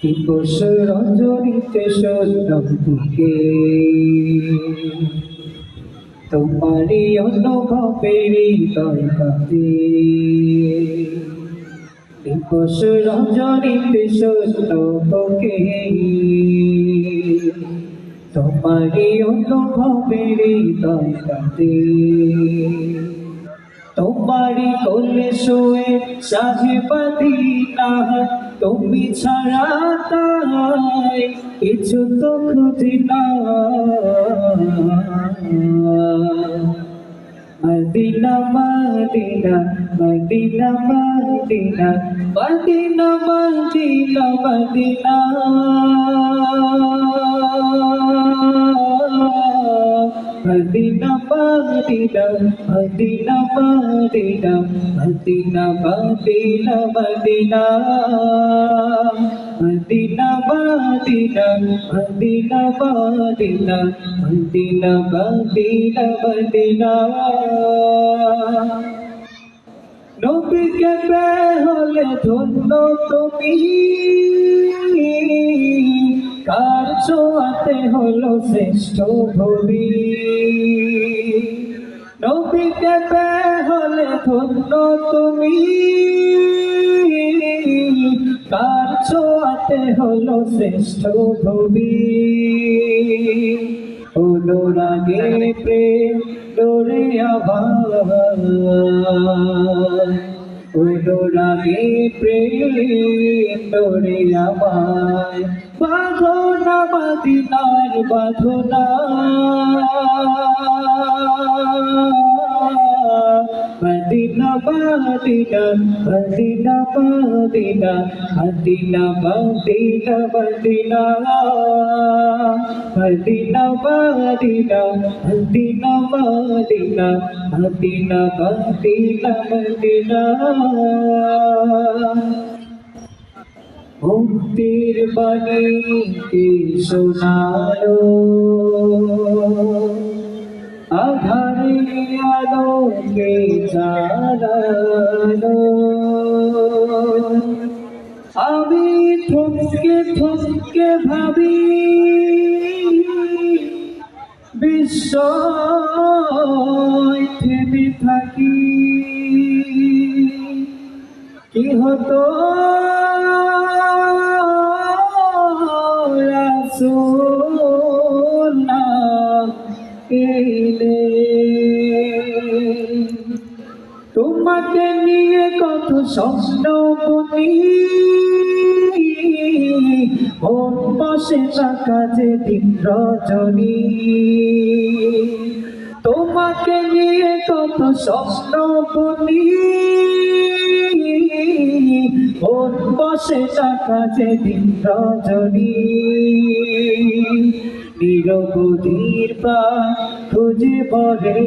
দিবস রজনীতে শুনলাম বুকে তোমারই অনুভবের হৃদয় কাঁদে। দিবস রজনীতে শুনলাম বুকে তোমারই অনুভবের হৃদয় কাঁদে। তোমারই কোলে শুয়ে সাহেবাদিনা তুমি ছাড়া তাই কিছু তো খুঁজি না। Madina Medina Medina Medina Medina Medina Madina Madina, Madina, Madina, Madina, Madina, Madina, Madina, Madina, Madina, Madina, Madina, Madina, Madina, Madina. নবীকে পেয়ে হলে ধন্য তুমি, কার ছোঁয়াতে হলো শ্রেষ্ঠ ভবি। নবীকে পেয়ে হলে ধন্য তুমি, কার ছোঁয়াতে হলো শ্রেষ্ঠ ভবি। অনুরাগে প্রেম ডোরে আবার, অনুরাগে প্রেম ডোরে আবার, বাঁধো না মদিনার বাঁধনা। Madina Medina Medina Medina Medina Medina Medina Medina Medina Medina Medina Medina Medina Madina. মুক্তির বাণী কে শোনালো, আধারের আলোকে জ্বালালো। আমি থমকে থমকে ভাবি, বিস্ময় থেমে থাকি। কি হতো রাসূল না এলে, তোমাকে নিয়ে কত স্বপ্ন বুনি, মন বসে না কাজে দিন রজনী। তোমাকে নিয়ে কত স্বপ্ন বুনি, মন বসে না কাজে দিন রজনী। নিরবধির প্রাণ খুঁজে পড়ে,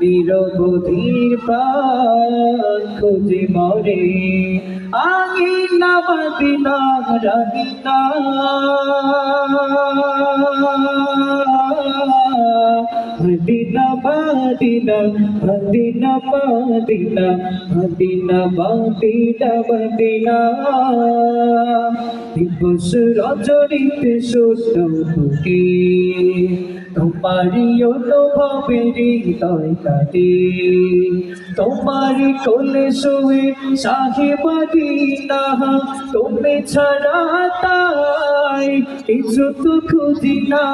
নিরবধির প্রাণ খুঁজে মরে। আঙিনা মদিনা রাঙিনা, Medina Medina Medina Medina Medina Medina Medina. দিবস রজনীতে শুনলাম বুকে তোমারই অনুভবের হৃদয় কাঁদে। তোমারই কোলে শুয়ে সাহেবাদিনা তুমি ছাড়া তাই কিছু তো খুঁজি না।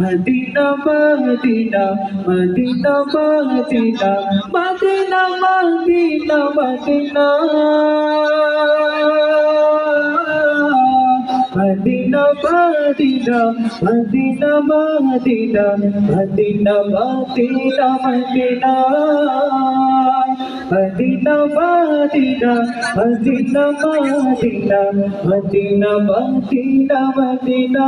Madina Medina Medina Medina Medina Medina Madina Madina, Madina, Madina, Madina, Madina, Madina, Madina, Madina, Madina, Madina, Madina, Madina, Madina, Madina.